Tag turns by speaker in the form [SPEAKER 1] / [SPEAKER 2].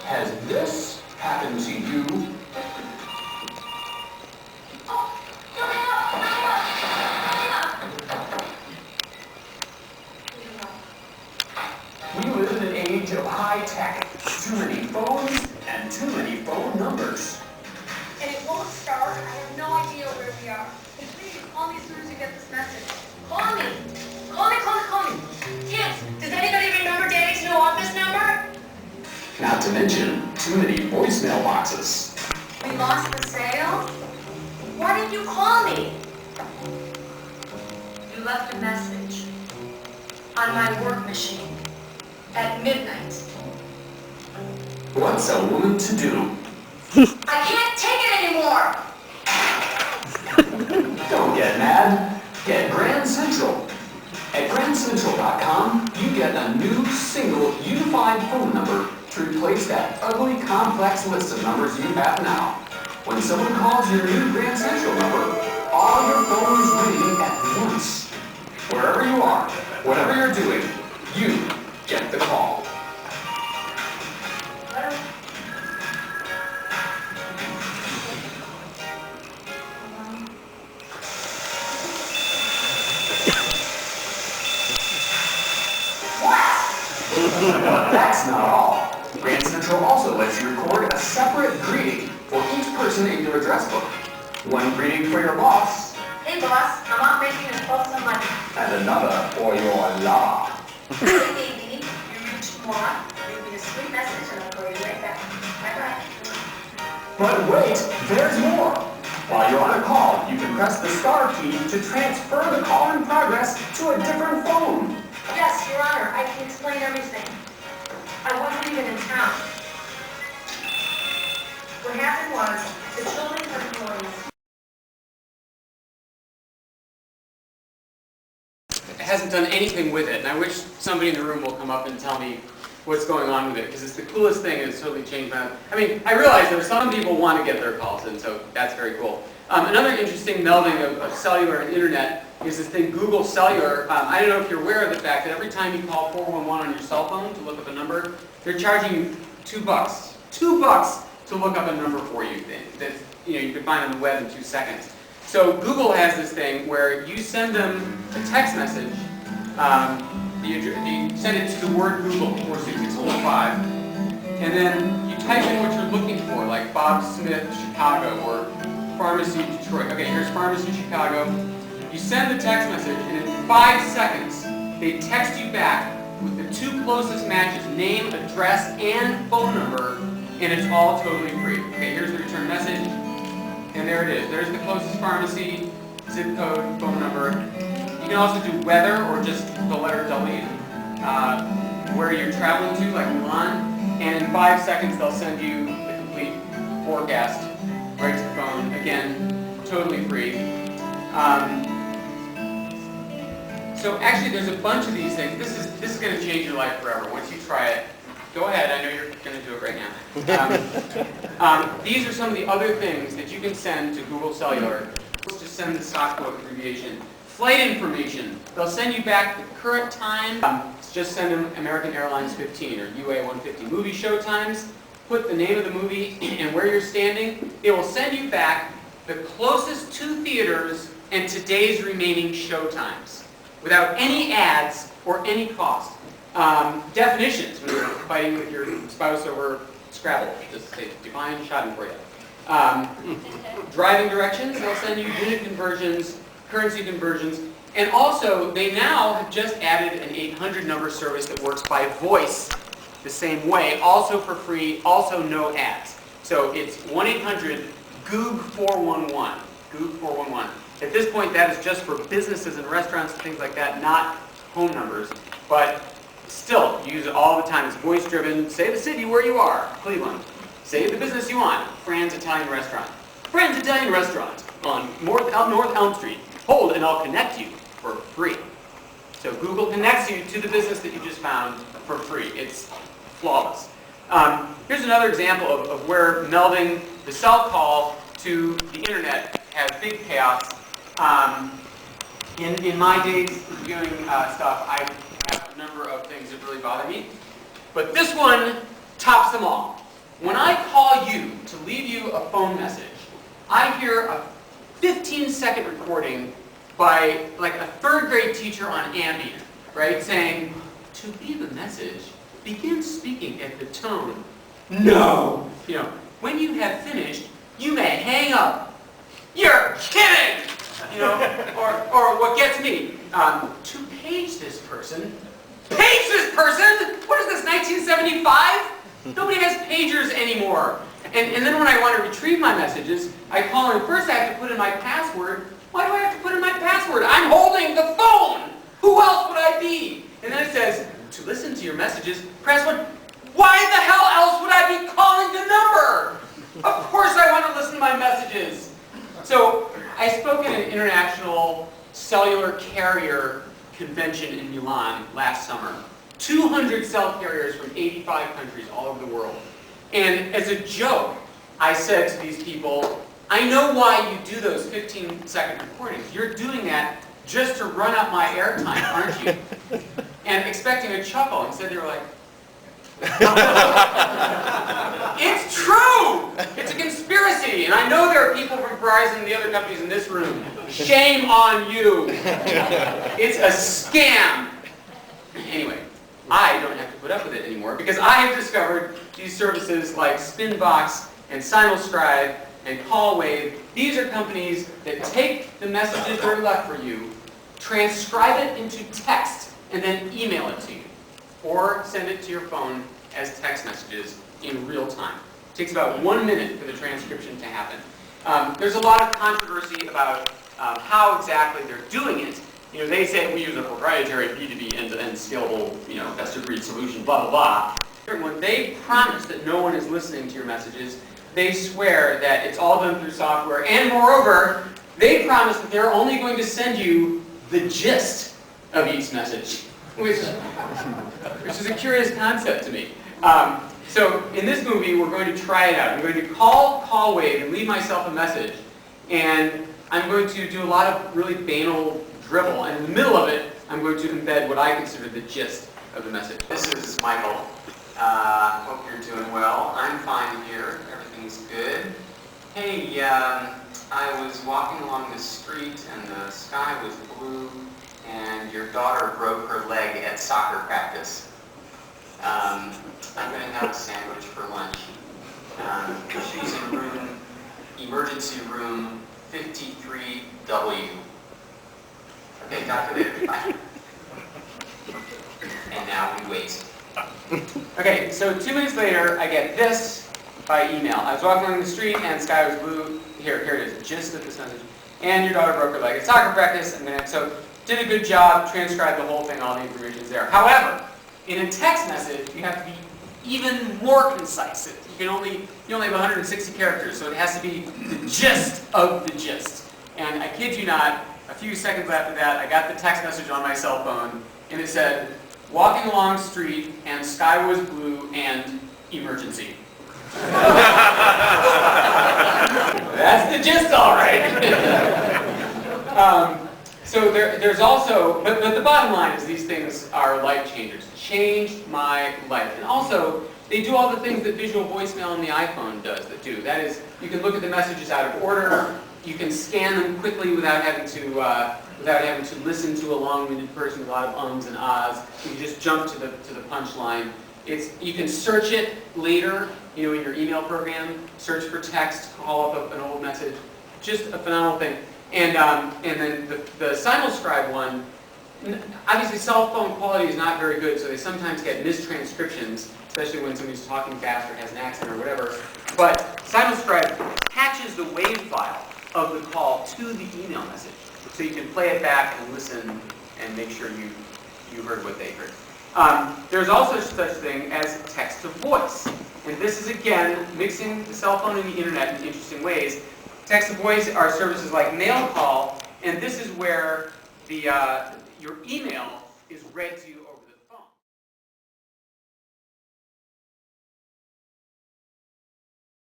[SPEAKER 1] Has this happened to you? We live in an age of high tech. Too many phones and too many phone numbers.
[SPEAKER 2] And it won't start. I have no idea where we are. Please call me as soon as you get this message. Call me. Call me, call me, call me. Kids, does anybody remember Daddy's new office number?
[SPEAKER 1] Not to mention, too many voicemail boxes.
[SPEAKER 2] We lost the sale? Why didn't you call me? You left a message on my work machine at midnight.
[SPEAKER 1] What's a woman to do?
[SPEAKER 2] I can't take it anymore!
[SPEAKER 1] Don't get mad. Get Grand Central. At grandcentral.com, you get a new single unified phone number to replace that ugly, complex list of numbers you have now. When someone calls your new Grand Central number, all your phone is ringing at once. Wherever you are, whatever you're doing, you get the call. But that's not all. Grand Central also lets you record a separate greeting for each person in your address book. One greeting for your boss.
[SPEAKER 2] Hey boss, I'm out making a post on money.
[SPEAKER 1] And another for your lover.
[SPEAKER 2] Hey baby, you reach tomorrow. Leave me a sweet message and I'll call you right back. Bye-bye.
[SPEAKER 1] But wait, there's more. While you're on a call, you can press the star key to transfer the call in progress to a different phone.
[SPEAKER 2] Yes, Your Honor, I can explain everything. I wasn't even in town. What happened was, the children's employees
[SPEAKER 3] hasn't done anything with it, and I wish somebody in the room will come up and tell me what's going on with it, because it's the coolest thing, and it's totally changed my life. I mean, I realize there are some people who want to get their calls in, so that's very cool. Another interesting melding of cellular and internet is this thing, Google Cellular. I don't know if you're aware of the fact that every time you call 411 on your cell phone to look up a number, they're charging you $2. $2 to look up a number for you that you can find on the web in 2 seconds. So Google has this thing where you send them a text message. You send it to the word Google, 46645, and then you type in what you're looking for, like Bob Smith, Chicago, or Pharmacy, Detroit. Okay, here's Pharmacy, Chicago. You send the text message, and in 5 seconds, they text you back with the 2 closest matches, name, address, and phone number, and it's all totally free. Okay, here's the return message, and there it is. There's the closest pharmacy, zip code, phone number. You can also do weather or just the letter W, where you're traveling to, like Milan, and in 5 seconds they'll send you the complete forecast right to the phone. Again, totally free. So actually there's a bunch of these things. This is going to change your life forever once you try it. Go ahead, I know you're going to do it right now. These are some of the other things that you can send to Google Cellular. Let's just send the stock code abbreviation. Flight information. They'll send you back the current time. Just send them American Airlines 15 or UA 150 movie show times. Put the name of the movie and where you're standing. It will send you back the closest 2 theaters and today's remaining show times without any ads or any cost. Definitions when you're fighting with your spouse over Scrabble. Just say define shopping for you. Driving directions. They'll send you unit conversions, currency conversions, and also they now have just added an 800 number service that works by voice the same way, also for free, also no ads. So it's 1-800-GOOG411. GOOG411. At this point, that is just for businesses and restaurants and things like that, not home numbers. But still, use it all the time. It's voice-driven. Say the city where you are, Cleveland. Say the business you want, Fran's Italian Restaurant. Fran's Italian Restaurant on North Elm Street. Hold and I'll connect you for free. So Google connects you to the business that you just found for free. It's flawless. Here's another example of where melding the cell call to the internet has big payoffs. In my days doing stuff, I have a number of things that really bother me. But this one tops them all. When I call you to leave you a phone message, I hear a 15-second recording by like a third-grade teacher on Ambien, right, saying, to leave a message, begin speaking at the tone, no. You know, when you have finished, you may hang up. You're kidding! You know, or what gets me, to page this person. Page this person? What is this, 1975? Nobody has pagers anymore. And then when I want to retrieve my messages, I call and first I have to put in my password. Why do I have to put in my password? I'm holding the phone! Who else would I be? And then it says, to listen to your messages, press 1. Why the hell else would I be calling the number? Of course I want to listen to my messages. So I spoke at an international cellular carrier convention in Milan last summer. 200 cell carriers from 85 countries all over the world. And as a joke, I said to these people, I know why you do those 15-second recordings. You're doing that just to run up my airtime, aren't you? And expecting a chuckle. Instead they were like, it's true! It's a conspiracy! And I know there are people from Verizon and the other companies in this room. Shame on you! It's a scam! Anyway, I don't have to put up with it anymore because I have discovered these services like Spinbox and Simulscribe and CallWave. These are companies that take the messages that are left for you, transcribe it into text, and then email it to you. Or send it to your phone as text messages in real time. It takes about 1 minute for the transcription to happen. There's a lot of controversy about how exactly they're doing it. You know, they say we use a proprietary B2B end-to-end scalable, best-of-breed solution, blah, blah, blah. When they promise that no one is listening to your messages, they swear that it's all done through software, and moreover, they promise that they're only going to send you the gist of each message, which is a curious concept to me. So in this movie, we're going to try it out. I'm going to call CallWave and leave myself a message, and I'm going to do a lot of really banal dribble, and in the middle of it, I'm going to embed what I consider the gist of the message. This is Michael. Hope you're doing well. I'm fine here. Everything's good. Hey, I was walking along the street, and the sky was blue, and your daughter broke her leg at soccer practice. I'm going to have a sandwich for lunch. She's in emergency room 53W. Okay, talk to you later. Bye. And now we wait. Okay, so 2 minutes later, I get this by email. I was walking along the street and the sky was blue. Here it is, gist of this message. And your daughter broke her leg at soccer practice. So did a good job, transcribed the whole thing, all the information's there. However, in a text message, you have to be even more concise. You only have 160 characters, so it has to be the gist of the gist. And I kid you not, a few seconds after that, I got the text message on my cell phone, and it said, walking along the street, and sky was blue, and emergency. That's the gist, all right. So there's also, but the bottom line is these things are life changers. Changed my life. And also, they do all the things that visual voicemail on the iPhone does that do. That is, you can look at the messages out of order. You can scan them quickly without having to listen to a long-winded person with a lot of ums and ahs. You can just jump to the punchline. You can search it later, in your email program. Search for text, call up an old message. Just a phenomenal thing. And then the Simulscribe one, obviously cell phone quality is not very good, so they sometimes get mistranscriptions, especially when somebody's talking fast or has an accent or whatever. But Simulscribe patches the WAV file of the call to the email message, so you can play it back and listen and make sure you heard what they heard. There's also such thing as text to voice, and this is again mixing the cell phone and the internet in interesting ways. Text to voice are services like Mail Call, and this is where your email is read to you